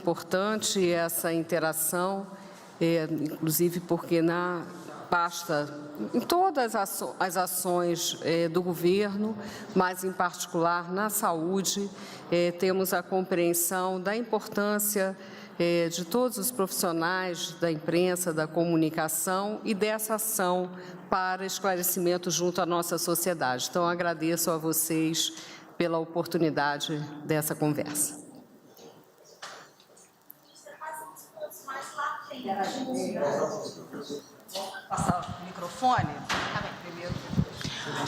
importante essa interação, inclusive porque na pasta, em todas as ações do governo, mas em particular na saúde, temos a compreensão da importância de todos os profissionais da imprensa, da comunicação e dessa ação para esclarecimento junto à nossa sociedade. Então, agradeço a vocês pela oportunidade dessa conversa. Passar o microfone? Tá bem. Primeiro.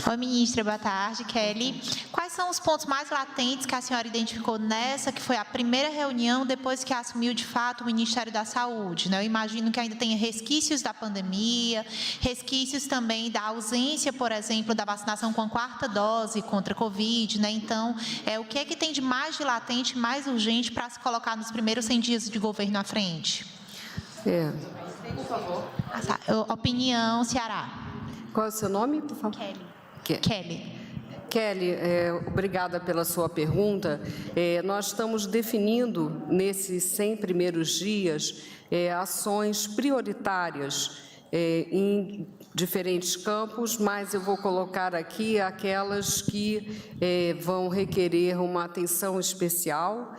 Oi, ministra, boa tarde. Kelly. Quais são os pontos mais latentes que a senhora identificou nessa, que foi a primeira reunião depois que assumiu, de fato, o Ministério da Saúde? Né? Eu imagino que ainda tenha resquícios da pandemia, resquícios também da ausência, por exemplo, da vacinação com a 4ª dose contra a Covid. Né? Então, o que é que tem de mais latente, mais urgente para se colocar nos primeiros 100 dias de governo à frente? Por favor. Opinião, Ceará. Qual é o seu nome, por favor? Kelly. Kelly, obrigada pela sua pergunta. Nós estamos definindo, nesses 100 primeiros dias, ações prioritárias em diferentes campos, mas eu vou colocar aqui aquelas que vão requerer uma atenção especial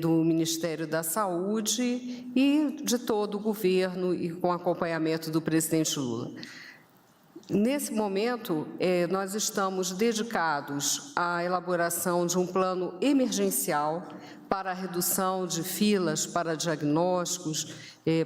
do Ministério da Saúde e de todo o governo e com acompanhamento do presidente Lula. Nesse momento, nós estamos dedicados à elaboração de um plano emergencial para a redução de filas para diagnósticos,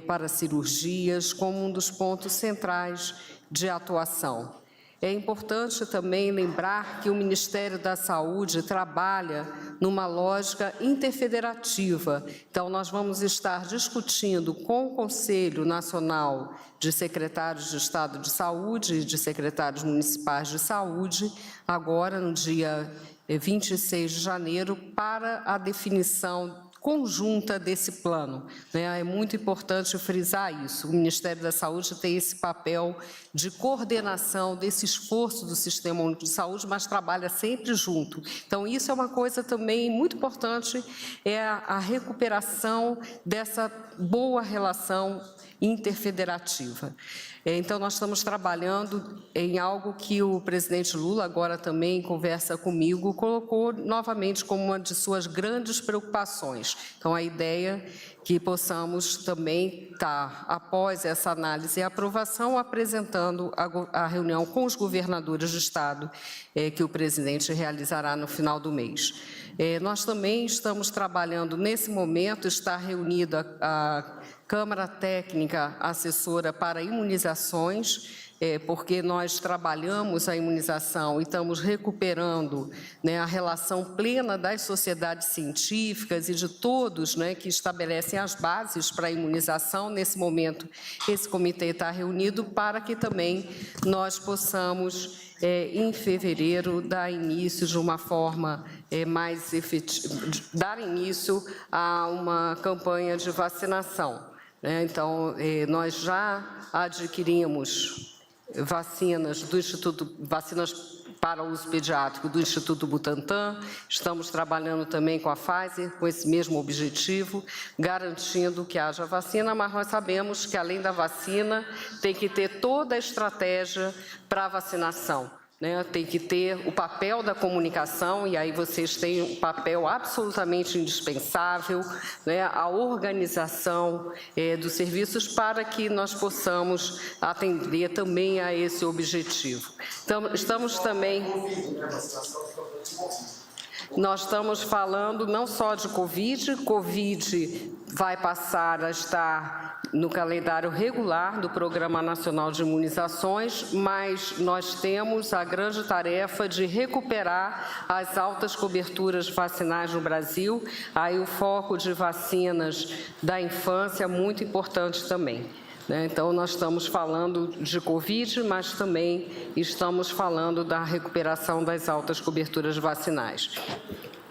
para cirurgias, como um dos pontos centrais de atuação. É importante também lembrar que o Ministério da Saúde trabalha numa lógica interfederativa. Então, nós vamos estar discutindo com o Conselho Nacional de Secretários de Estado de Saúde e de Secretários Municipais de Saúde, agora no dia 26 de janeiro, para a definição conjunta desse plano. É muito importante frisar isso. O Ministério da Saúde tem esse papel de coordenação desse esforço do Sistema Único de Saúde, mas trabalha sempre junto. Então, isso é uma coisa também muito importante, a recuperação dessa boa relação interfederativa. Então, nós estamos trabalhando em algo que o presidente Lula, agora também em conversa comigo, colocou novamente como uma de suas grandes preocupações. Então, a ideia que possamos também estar, após essa análise e aprovação, apresentando a reunião com os governadores de Estado, que o presidente realizará no final do mês. Nós também estamos trabalhando, nesse momento, está reunida a Câmara Técnica Assessora para Imunizações, porque nós trabalhamos a imunização e estamos recuperando a relação plena das sociedades científicas e de todos que estabelecem as bases para a imunização. Nesse momento, esse comitê está reunido para que também nós possamos, em fevereiro, dar início de uma forma mais efetiva, dar início a uma campanha de vacinação. Então, nós já adquirimos vacinas do Instituto, vacinas para uso pediátrico do Instituto Butantan, estamos trabalhando também com a Pfizer, com esse mesmo objetivo, garantindo que haja vacina, mas nós sabemos que, além da vacina, tem que ter toda a estratégia para a vacinação. Tem que ter o papel da comunicação, e aí vocês têm um papel absolutamente indispensável, a organização dos serviços para que nós possamos atender também a esse objetivo. Então, nós estamos falando não só de Covid vai passar a estar no calendário regular do Programa Nacional de Imunizações, mas nós temos a grande tarefa de recuperar as altas coberturas vacinais no Brasil. Aí o foco de vacinas da infância é muito importante também. Então, nós estamos falando de Covid, mas também estamos falando da recuperação das altas coberturas vacinais.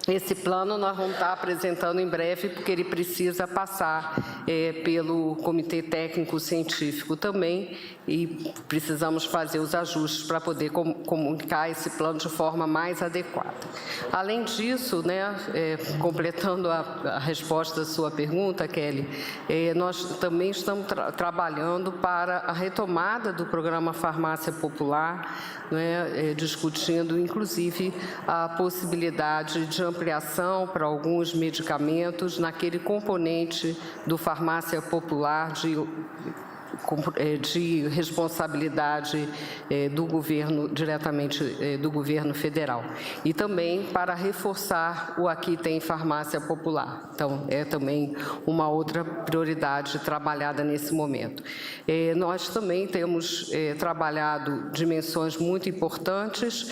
Esse plano nós vamos estar apresentando em breve, porque ele precisa passar pelo Comitê Técnico Científico também, e precisamos fazer os ajustes para poder comunicar esse plano de forma mais adequada. Além disso, né, completando a resposta à sua pergunta, Kelly, nós também estamos trabalhando para a retomada do programa Farmácia Popular, né, discutindo, inclusive, a possibilidade de ampliação para alguns medicamentos naquele componente do Farmácia Popular de responsabilidade do governo, diretamente do governo federal. E também para reforçar o Aqui Tem Farmácia Popular. Então, é também uma outra prioridade trabalhada nesse momento. Nós também temos trabalhado dimensões muito importantes,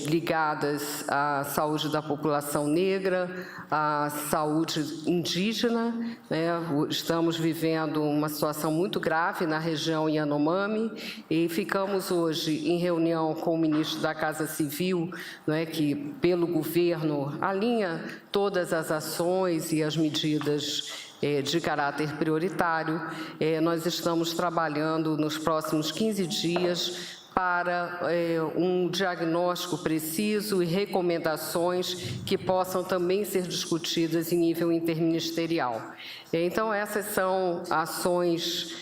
ligadas à saúde da população negra, à saúde indígena, né? Estamos vivendo uma situação muito grave na região Yanomami e ficamos hoje em reunião com o ministro da Casa Civil, né, que pelo governo alinha todas as ações e as medidas de caráter prioritário. Nós estamos trabalhando nos próximos 15 dias para um diagnóstico preciso e recomendações que possam também ser discutidas em nível interministerial. Então, essas são ações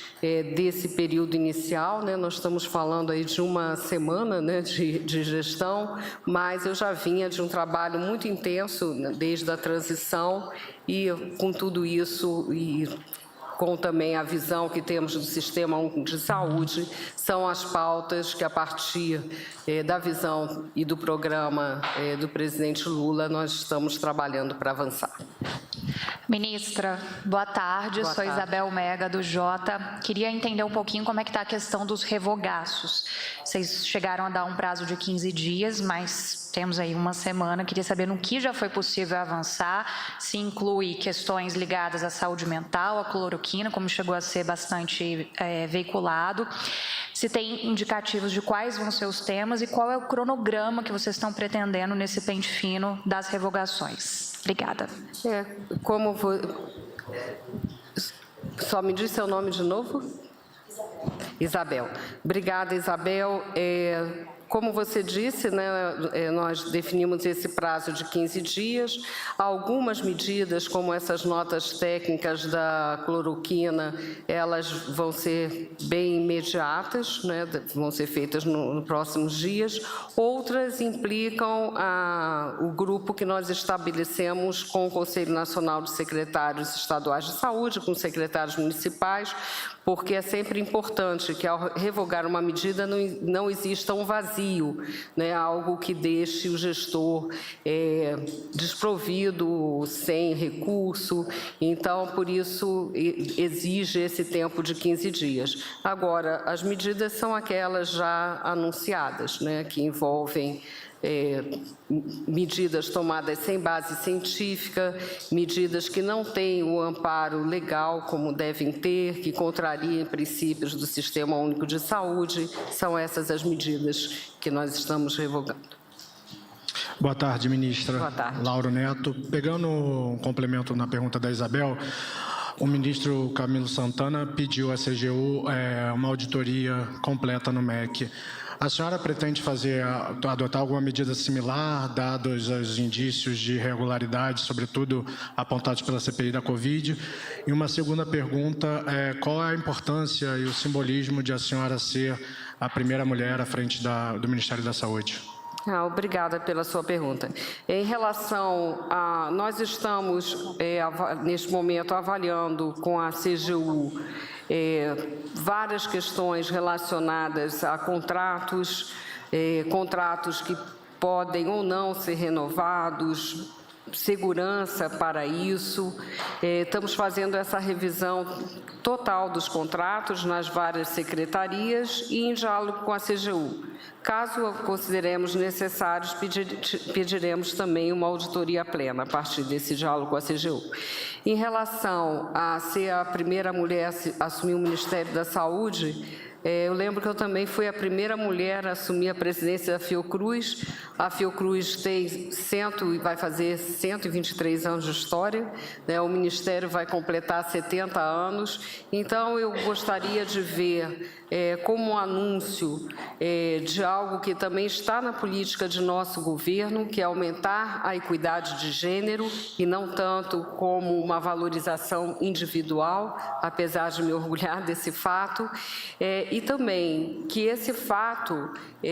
desse período inicial, né? Nós estamos falando aí de uma semana, né, de gestão, mas eu já vinha de um trabalho muito intenso, né, desde a transição, e com tudo isso e com também a visão que temos do Sistema Único de Saúde, são as pautas que, a partir da visão e do programa do presidente Lula, nós estamos trabalhando para avançar. Ministra, boa tarde. Sou Isabel Mega, do Jota. Queria entender um pouquinho como é que está a questão dos revogaços. Vocês chegaram a dar um prazo de 15 dias, mas temos aí uma semana. Queria saber no que já foi possível avançar, se inclui questões ligadas à saúde mental, à cloroquina, como chegou a ser bastante veiculado, se tem indicativos de quais vão ser os temas e qual é o cronograma que vocês estão pretendendo nesse pente fino das revogações. Obrigada. Só me diz seu nome de novo? Isabel. Obrigada, Isabel. Como você disse, né, nós definimos esse prazo de 15 dias. Algumas medidas, como essas notas técnicas da cloroquina, elas vão ser bem imediatas, né, vão ser feitas nos próximos dias. Outras implicam o grupo que nós estabelecemos com o Conselho Nacional de Secretários Estaduais de Saúde, com os secretários municipais, porque é sempre importante que, ao revogar uma medida, não exista um vazio, né, algo que deixe o gestor desprovido, sem recurso. Então, por isso, exige esse tempo de 15 dias. Agora, as medidas são aquelas já anunciadas, né, que envolvem medidas tomadas sem base científica, medidas que não têm o amparo legal como devem ter, que contrariem princípios do Sistema Único de Saúde. São essas as medidas que nós estamos revogando. Boa tarde, ministra. Boa tarde. Lauro Neto. Pegando um complemento na pergunta da Isabel, o ministro Camilo Santana pediu à CGU uma auditoria completa no MEC. A senhora pretende adotar alguma medida similar, dados os indícios de irregularidade, sobretudo apontados pela CPI da Covid? E uma segunda pergunta, qual é a importância e o simbolismo de a senhora ser a primeira mulher à frente do Ministério da Saúde? Obrigada pela sua pergunta. Em relação a... Nós estamos, neste momento, avaliando com a CGU várias questões relacionadas a contratos, contratos que podem ou não ser renovados, segurança para isso, Estamos fazendo essa revisão total dos contratos nas várias secretarias e em diálogo com a CGU. Caso consideremos necessários, pediremos também uma auditoria plena a partir desse diálogo com a CGU. Em relação a ser a primeira mulher a assumir o Ministério da Saúde, eu lembro que eu também fui a primeira mulher a assumir a presidência da Fiocruz. A Fiocruz vai fazer 123 anos de história, né? O Ministério vai completar 70 anos. Então, eu gostaria de ver como um anúncio de algo que também está na política de nosso governo, que é aumentar a equidade de gênero e não tanto como uma valorização individual, apesar de me orgulhar desse fato, e também que esse fato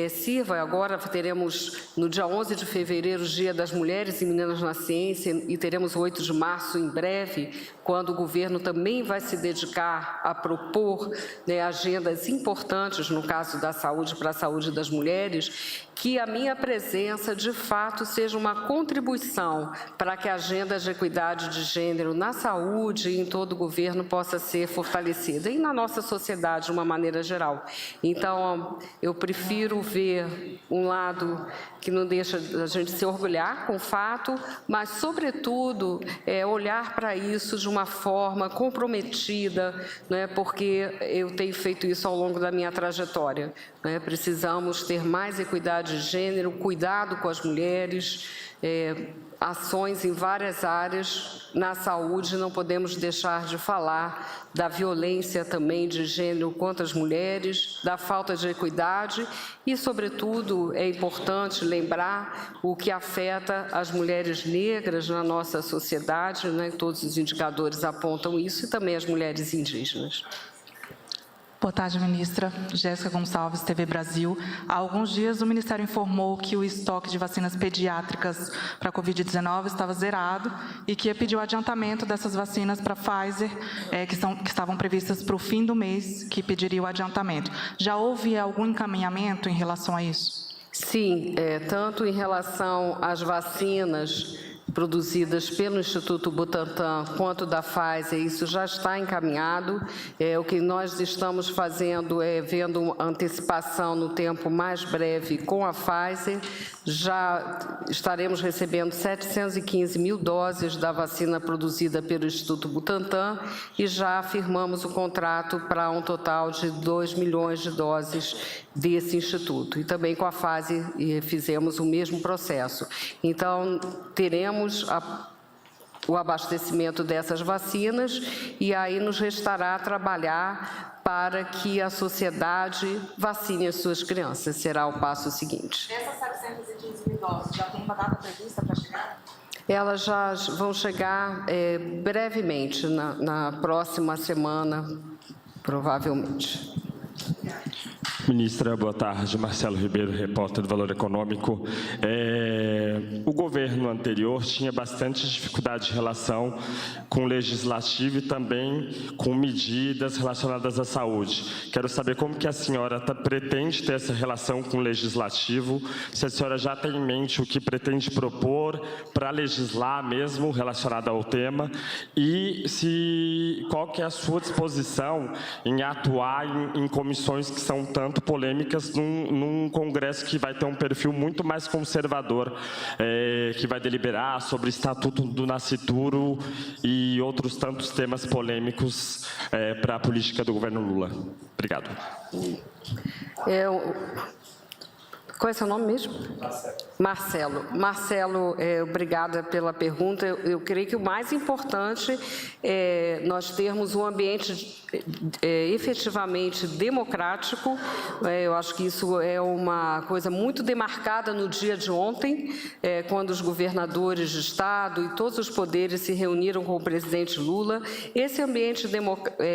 sirva, agora teremos no dia 11 de fevereiro o Dia das Mulheres e Meninas na Ciência e teremos o 8 de março em breve, quando o governo também vai se dedicar a propor agendas importantes, no caso da saúde, para a saúde das mulheres, que a minha presença, de fato, seja uma contribuição para que a agenda de equidade de gênero na saúde e em todo o governo possa ser fortalecida, e na nossa sociedade, de uma maneira geral. Então, eu prefiro ver um lado que não deixa a gente se orgulhar com o fato, mas, sobretudo, olhar para isso de uma forma comprometida, né, porque eu tenho feito isso ao longo da minha trajetória. Né, precisamos ter mais equidade de gênero, cuidado com as mulheres, ações em várias áreas. Na saúde, não podemos deixar de falar da violência também de gênero contra as mulheres, da falta de equidade e, sobretudo, é importante lembrar o que afeta as mulheres negras na nossa sociedade, né? Todos os indicadores apontam isso, e também as mulheres indígenas. Boa tarde, ministra. Jéssica Gonçalves, TV Brasil. Há alguns dias, o Ministério informou que o estoque de vacinas pediátricas para a Covid-19 estava zerado e que ia pedir o adiantamento dessas vacinas para a Pfizer, que estavam previstas para o fim do mês, que pediria o adiantamento. Já houve algum encaminhamento em relação a isso? Sim, tanto em relação às vacinas produzidas pelo Instituto Butantan quanto da Pfizer, isso já está encaminhado. O que nós estamos fazendo é vendo uma antecipação no tempo mais breve com a Pfizer. Já estaremos recebendo 715 mil doses da vacina produzida pelo Instituto Butantan e já firmamos o contrato para um total de 2 milhões de doses desse instituto. E também com a Pfizer fizemos o mesmo processo. Então, teremos o abastecimento dessas vacinas e aí nos restará trabalhar para que a sociedade vacine as suas crianças. Será o passo seguinte. Essas 715 mil doses, já tem uma data prevista para chegar? Elas já vão chegar brevemente, na próxima semana, provavelmente. Ministra, boa tarde. Marcelo Ribeiro, repórter do Valor Econômico. O governo anterior tinha bastante dificuldade em relação com o legislativo e também com medidas relacionadas à saúde. Quero saber como que a senhora pretende ter essa relação com o legislativo, se a senhora já tem em mente o que pretende propor para legislar mesmo relacionado ao tema e qual que é a sua disposição em atuar em comissões que são tanto polêmicas num Congresso que vai ter um perfil muito mais conservador, que vai deliberar sobre o Estatuto do Nascituro e outros tantos temas polêmicos para a política do governo Lula. Obrigado. Qual é seu nome mesmo? Marcelo. Marcelo, obrigada pela pergunta. Eu creio que o mais importante é nós termos um ambiente efetivamente democrático. Eu acho que isso é uma coisa muito demarcada no dia de ontem, quando os governadores de Estado e todos os poderes se reuniram com o presidente Lula. Esse ambiente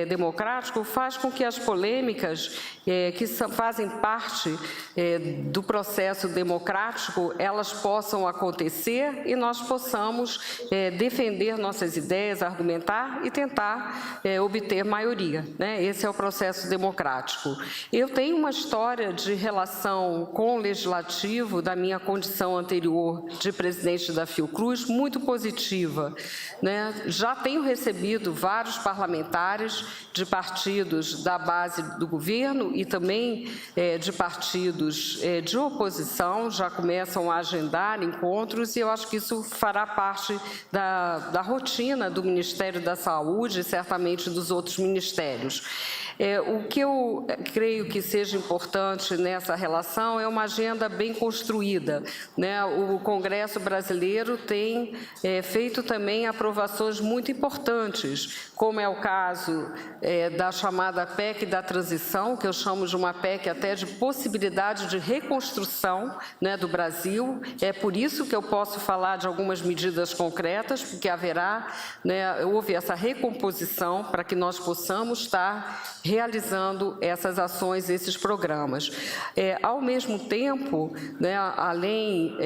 democrático faz com que as polêmicas que fazem parte do processo democrático, elas possam acontecer e nós possamos defender nossas ideias, argumentar e tentar obter maioria, né? Esse é o processo democrático. Eu tenho uma história de relação com o Legislativo da minha condição anterior de presidente da Fiocruz muito positiva, né? Já tenho recebido vários parlamentares de partidos da base do governo e também de partidos de oposição, já começam a agendar encontros e eu acho que isso fará parte da rotina do Ministério da Saúde e certamente dos outros ministérios. O que eu creio que seja importante nessa relação é uma agenda bem construída, né? O Congresso brasileiro tem feito também aprovações muito importantes, como é o caso da chamada PEC da transição, que eu chamo de uma PEC até de possibilidade de reconstrução, né, do Brasil. É por isso que eu posso falar de algumas medidas concretas, porque haverá, né, houve essa recomposição para que nós possamos estar realizando essas ações, esses programas. Ao mesmo tempo, né, além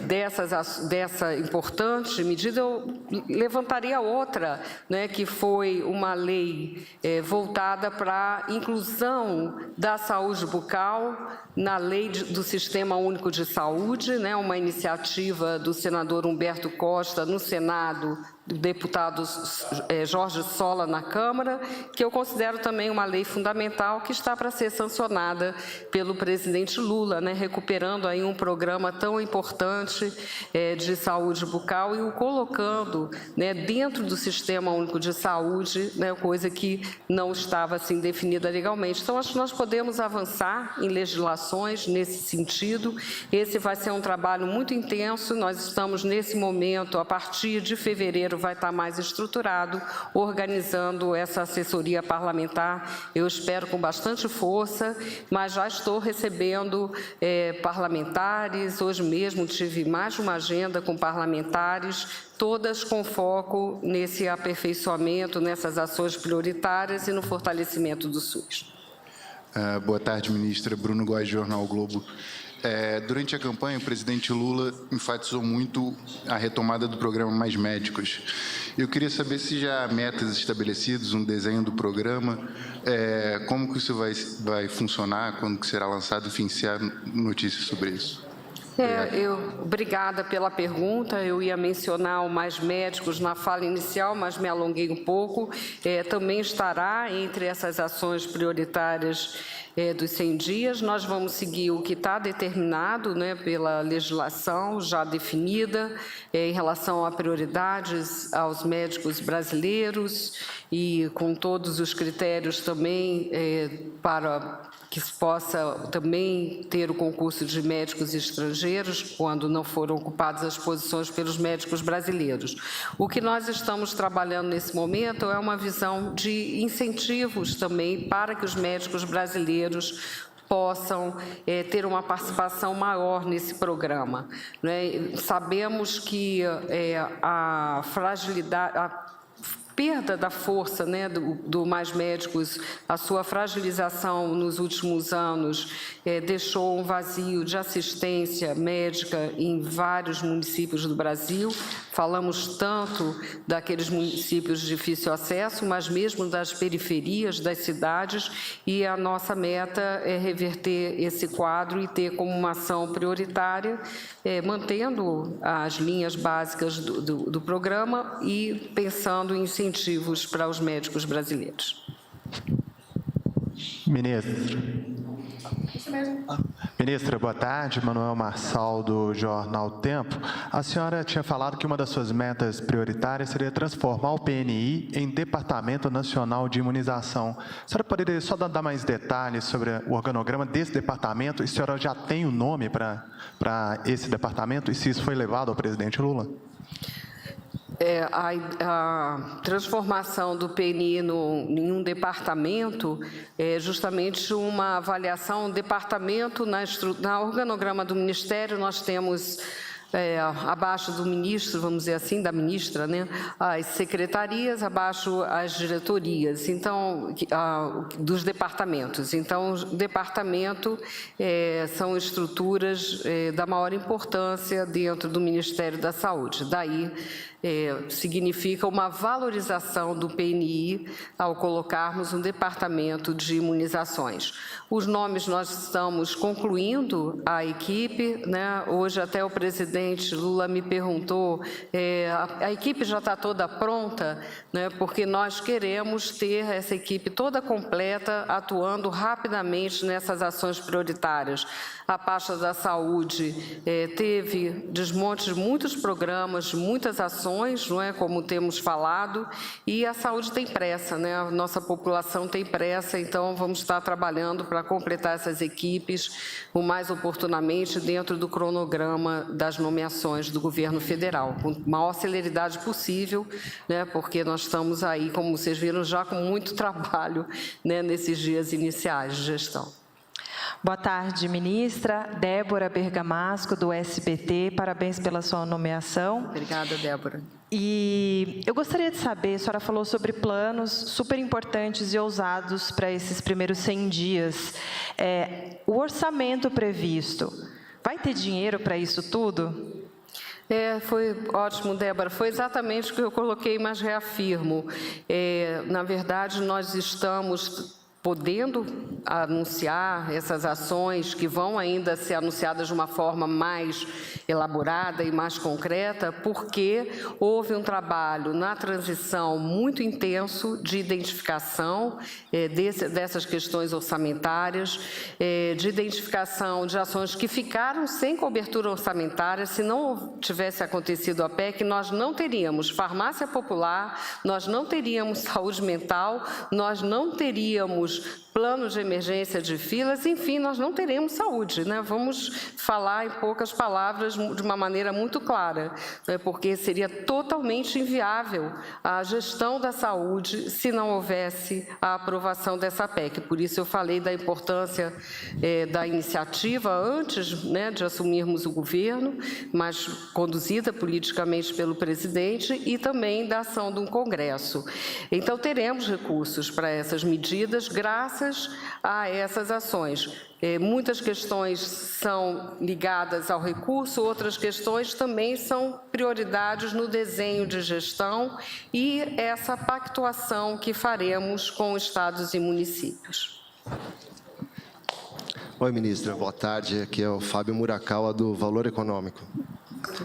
dessa importante medida, eu levantaria outra, né, que foi uma lei voltada para a inclusão da saúde bucal na lei do Sistema Único de Saúde, né, uma iniciativa do senador Humberto Costa no Senado, do deputado Jorge Sola na Câmara, que eu considero também uma lei fundamental que está para ser sancionada pelo presidente Lula, né, recuperando aí um programa tão importante de saúde bucal e o colocando, né, dentro do Sistema Único de Saúde, né, coisa que não estava assim definida legalmente. Então, acho que nós podemos avançar em legislações nesse sentido. Esse vai ser um trabalho muito intenso. Nós estamos, nesse momento, a partir de fevereiro, vai estar mais estruturado, organizando essa assessoria parlamentar, eu espero com bastante força, mas já estou recebendo parlamentares, hoje mesmo tive mais de uma agenda com parlamentares, todas com foco nesse aperfeiçoamento, nessas ações prioritárias e no fortalecimento do SUS. Boa tarde, ministra. Bruno Góes, Jornal o Globo. Durante a campanha, o presidente Lula enfatizou muito a retomada do programa Mais Médicos. Eu queria saber se já há metas estabelecidas, um desenho do programa, como que isso vai funcionar, quando que será lançado, enfim, se há notícias sobre isso. Obrigada pela pergunta. Eu ia mencionar o Mais Médicos na fala inicial, mas me alonguei um pouco. Também estará entre essas ações prioritárias dos 100 dias. Nós vamos seguir o que está determinado, né, pela legislação já definida em relação a prioridades aos médicos brasileiros e com todos os critérios também para que se possa também ter o concurso de médicos estrangeiros quando não foram ocupadas as posições pelos médicos brasileiros. O que nós estamos trabalhando nesse momento é uma visão de incentivos também para que os médicos brasileiros possam ter uma participação maior nesse programa, né? Sabemos que a fragilidade, a perda da força, né, do Mais Médicos, a sua fragilização nos últimos anos deixou um vazio de assistência médica em vários municípios do Brasil. Falamos tanto daqueles municípios de difícil acesso, mas mesmo das periferias das cidades, e a nossa meta é reverter esse quadro e ter como uma ação prioritária, mantendo as linhas básicas do programa e pensando em incentivos para os médicos brasileiros. Ministra, boa tarde. Manuel Marçal, do Jornal Tempo. A senhora tinha falado que uma das suas metas prioritárias seria transformar o PNI em Departamento Nacional de Imunização. A senhora poderia só dar mais detalhes sobre o organograma desse departamento? E a senhora já tem o nome para esse departamento? E se isso foi levado ao presidente Lula? A transformação do PNI em um departamento é justamente uma avaliação, um departamento na organograma do Ministério. Nós temos abaixo do ministro, vamos dizer assim, da ministra, né, as secretarias, abaixo as diretorias, então, dos departamentos. Então, o departamento são estruturas da maior importância dentro do Ministério da Saúde. Daí, significa uma valorização do PNI ao colocarmos um departamento de imunizações. Os nomes nós estamos concluindo a equipe, né? Hoje até o presidente Lula me perguntou, a equipe já está toda pronta, né? Porque nós queremos ter essa equipe toda completa, atuando rapidamente nessas ações prioritárias. A pasta da saúde teve desmonte de muitos programas, de muitas ações, não é, como temos falado, e a saúde tem pressa, né? A nossa população tem pressa, então vamos estar trabalhando para completar essas equipes o mais oportunamente dentro do cronograma das nomeações do governo federal, com a maior celeridade possível, né? Porque nós estamos aí, como vocês viram, já com muito trabalho, né, nesses dias iniciais de gestão. Boa tarde, ministra. Débora Bergamasco, do SBT. Parabéns pela sua nomeação. Obrigada, Débora. E eu gostaria de saber, a senhora falou sobre planos super importantes e ousados para esses primeiros 100 dias. O orçamento previsto, vai ter dinheiro para isso tudo? Foi ótimo, Débora. Foi exatamente o que eu coloquei, mas reafirmo. Na verdade, nós estamos podendo anunciar essas ações que vão ainda ser anunciadas de uma forma mais elaborada e mais concreta, porque houve um trabalho na transição muito intenso de identificação dessas questões orçamentárias, de identificação de ações que ficaram sem cobertura orçamentária. Se não tivesse acontecido a PEC, nós não teríamos farmácia popular, nós não teríamos saúde mental, nós não teríamos plano de emergência de filas, enfim, nós não teremos saúde, né? Vamos falar em poucas palavras de uma maneira muito clara, né? Porque seria totalmente inviável a gestão da saúde se não houvesse a aprovação dessa PEC. Por isso eu falei da importância da iniciativa antes, né, de assumirmos o governo, mas conduzida politicamente pelo presidente, e também da ação de um Congresso. Então, teremos recursos para essas medidas, graças a essas ações. Muitas questões são ligadas ao recurso, outras questões também são prioridades no desenho de gestão e essa pactuação que faremos com estados e municípios. Oi, ministra. Boa tarde. Aqui é o Fábio Murakawa, do Valor Econômico.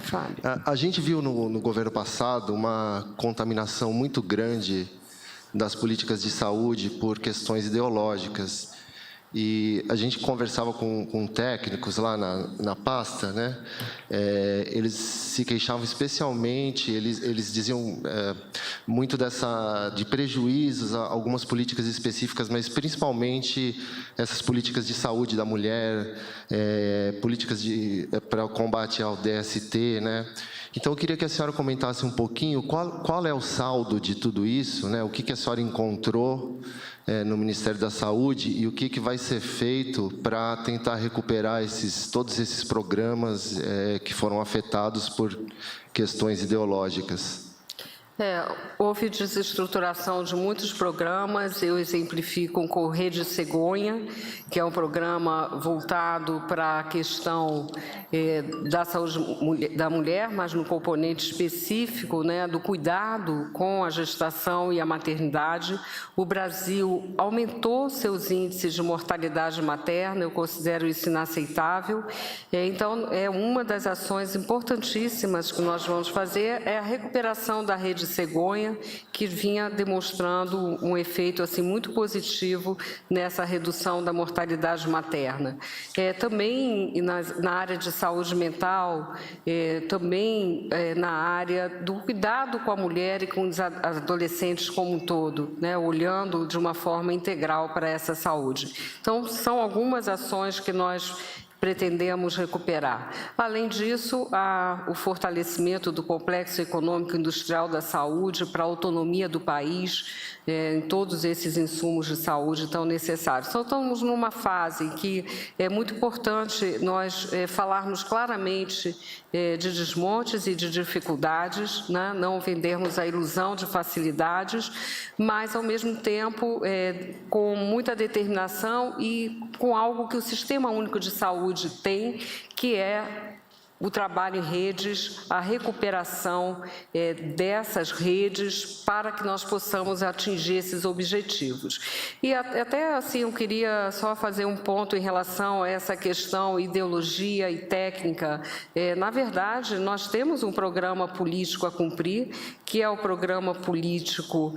Fábio. A gente viu no governo passado uma contaminação muito grande das políticas de saúde por questões ideológicas. E a gente conversava com técnicos lá na pasta, né? Eles se queixavam especialmente, eles diziam muito de prejuízos a algumas políticas específicas, mas principalmente essas políticas de saúde da mulher, políticas para o combate ao DST, né? Então, eu queria que a senhora comentasse um pouquinho qual é o saldo de tudo isso, né? O que a senhora encontrou no Ministério da Saúde e o que vai ser feito para tentar recuperar todos esses programas que foram afetados por questões ideológicas. Houve desestruturação de muitos programas. Eu exemplifico com Rede Cegonha, que é um programa voltado para a questão da saúde da mulher, mas no componente específico, né, do cuidado com a gestação e a maternidade. O Brasil aumentou seus índices de mortalidade materna, eu considero isso inaceitável. Então, uma das ações importantíssimas que nós vamos fazer é a recuperação da Rede Cegonha, que vinha demonstrando um efeito assim, muito positivo nessa redução da mortalidade materna. Também na área de saúde mental, também na área do cuidado com a mulher e com os adolescentes como um todo, né, olhando de uma forma integral para essa saúde. Então, são algumas ações que nós pretendemos recuperar. Além disso, há o fortalecimento do complexo econômico e industrial da saúde para a autonomia do país, em todos esses insumos de saúde tão necessários. Então, estamos numa fase em que é muito importante nós falarmos claramente de desmontes e de dificuldades, né? Não vendermos a ilusão de facilidades, mas, ao mesmo tempo, com muita determinação e com algo que o Sistema Único de Saúde tem, que é o trabalho em redes, a recuperação dessas redes para que nós possamos atingir esses objetivos. E até assim eu queria só fazer um ponto em relação a essa questão ideologia e técnica. Na verdade, nós temos um programa político a cumprir, que é o programa político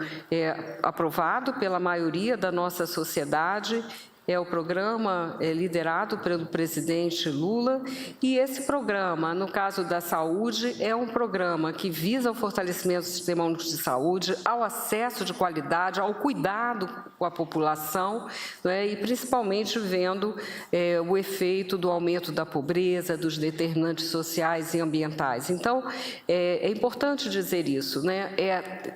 aprovado pela maioria da nossa sociedade. É o programa liderado pelo presidente Lula, e esse programa, no caso da saúde, é um programa que visa o fortalecimento do Sistema Único de Saúde, ao acesso de qualidade, ao cuidado com a população, né, e principalmente vendo o efeito do aumento da pobreza, dos determinantes sociais e ambientais. Então, é importante dizer isso, né?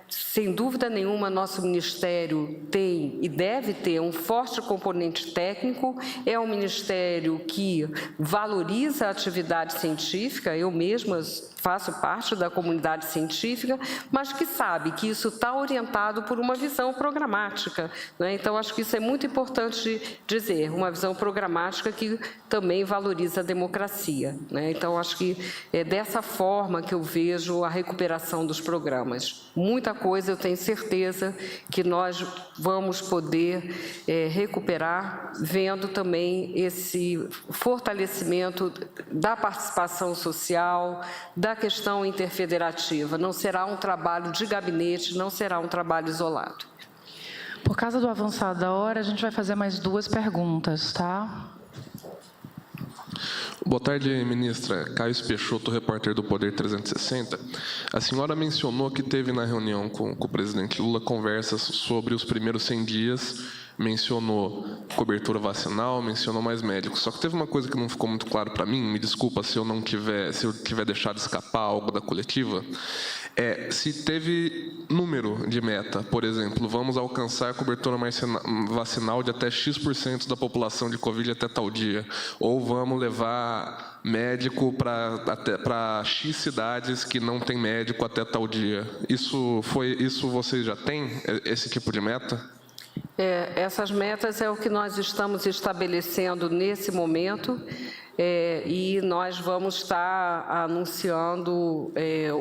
Sem dúvida nenhuma, nosso Ministério tem e deve ter um forte componente técnico, é um ministério que valoriza a atividade científica, eu mesma faço parte da comunidade científica, mas que sabe que isso está orientado por uma visão programática, né? Então, acho que isso é muito importante dizer, uma visão programática que também valoriza a democracia, né? Então, acho que é dessa forma que eu vejo a recuperação dos programas. Muita coisa eu tenho certeza que nós vamos poder recuperar, vendo também esse fortalecimento da participação social, da questão interfederativa. Não será um trabalho de gabinete, não será um trabalho isolado. Por causa do avançado da hora, a gente vai fazer mais 2 perguntas, tá? Boa tarde, ministra. Caio Peixoto, repórter do Poder 360. A senhora mencionou que teve na reunião com o presidente Lula conversas sobre os primeiros 100 dias, mencionou cobertura vacinal, mencionou mais médicos. Só que teve uma coisa que não ficou muito claro para mim, me desculpa se eu tiver deixado escapar algo da coletiva, se teve número de meta, por exemplo, vamos alcançar a cobertura vacinal de até X% da população de Covid até tal dia, ou vamos levar médico para X cidades que não tem médico até tal dia. Isso vocês já têm, esse tipo de meta? Essas metas é o que nós estamos estabelecendo nesse momento, e nós vamos estar anunciando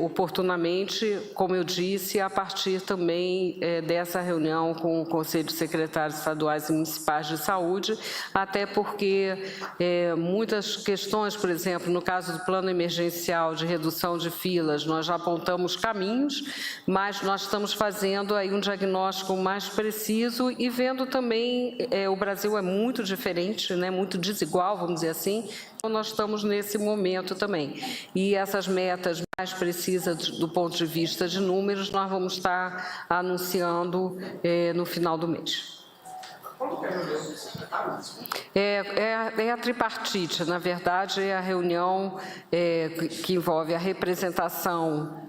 oportunamente, como eu disse, a partir também dessa reunião com o Conselho de Secretários Estaduais e Municipais de Saúde, até porque muitas questões, por exemplo, no caso do plano emergencial de redução de filas, nós já apontamos caminhos, mas nós estamos fazendo aí um diagnóstico mais preciso e vendo também, o Brasil é muito diferente, né, muito desigual, vamos dizer assim. Então, nós estamos nesse momento também. E essas metas mais precisas do ponto de vista de números, nós vamos estar anunciando no final do mês. É a tripartite, na verdade, é a reunião que envolve a representação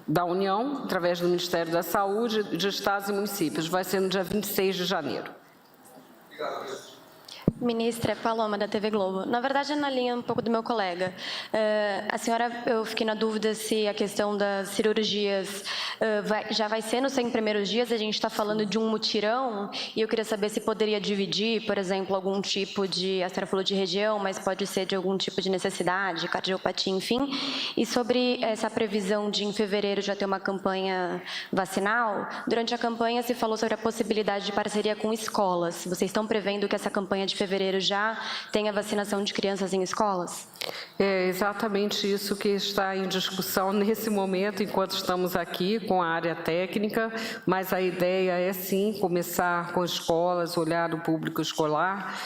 da União, através do Ministério da Saúde, de estados e municípios. Vai ser no dia 26 de janeiro. Obrigado. Ministra, Paloma, da TV Globo. Na verdade, é na linha um pouco do meu colega. A senhora, eu fiquei na dúvida se a questão das cirurgias já vai ser nos 100 primeiros dias, a gente está falando de um mutirão, e eu queria saber se poderia dividir, por exemplo, algum tipo de, a senhora falou de região, mas pode ser de algum tipo de necessidade, cardiopatia, enfim. E sobre essa previsão de, em fevereiro, já ter uma campanha vacinal, durante a campanha se falou sobre a possibilidade de parceria com escolas. Vocês estão prevendo que essa campanha de fevereiro já tem a vacinação de crianças em escolas? É exatamente isso que está em discussão nesse momento, enquanto estamos aqui com a área técnica, mas a ideia é sim começar com escolas, olhar o público escolar.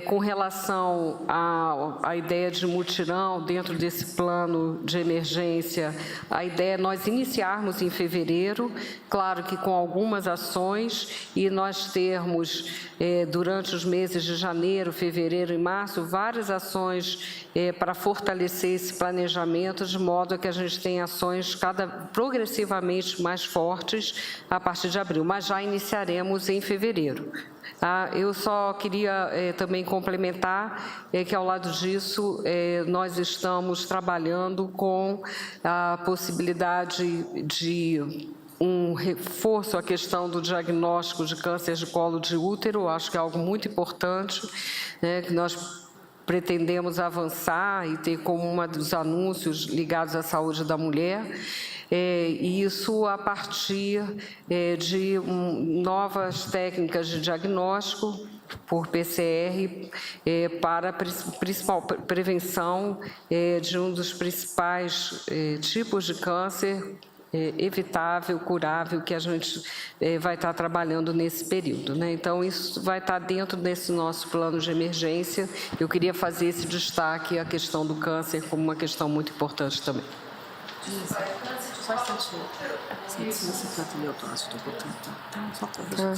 Com relação à ideia de mutirão, dentro desse plano de emergência, a ideia é nós iniciarmos em fevereiro, claro que com algumas ações, e nós termos, durante os meses de janeiro, fevereiro e março, várias ações para fortalecer esse planejamento, de modo que a gente tenha ações progressivamente mais fortes a partir de abril, mas já iniciaremos em fevereiro. Eu só queria também complementar que, ao lado disso, nós estamos trabalhando com a possibilidade de um reforço à questão do diagnóstico de câncer de colo de útero. Acho que é algo muito importante, que nós pretendemos avançar e ter como um dos anúncios ligados à saúde da mulher. E isso a partir de novas técnicas de diagnóstico por PCR para a principal prevenção de um dos principais tipos de câncer evitável, curável, que a gente vai estar trabalhando nesse período, né? Então, isso vai estar dentro desse nosso plano de emergência. Eu queria fazer esse destaque, a questão do câncer, como uma questão muito importante também. Só um instantinho. 750 mil doses, estou botando. Só corrigir.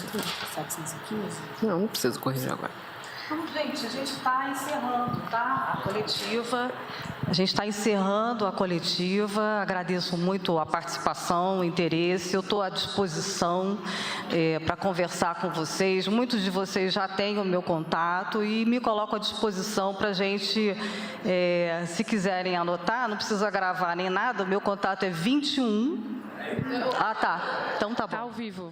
715? Não preciso corrigir agora. Então, gente, a gente está encerrando, tá? A coletiva. A gente está encerrando a coletiva. Agradeço muito a participação, o interesse. Eu estou à disposição para conversar com vocês. Muitos de vocês já têm o meu contato e me coloco à disposição para a gente, se quiserem anotar, não precisa gravar nem nada. O meu contato é 21. Ah, tá. Então tá bom. Tá ao vivo.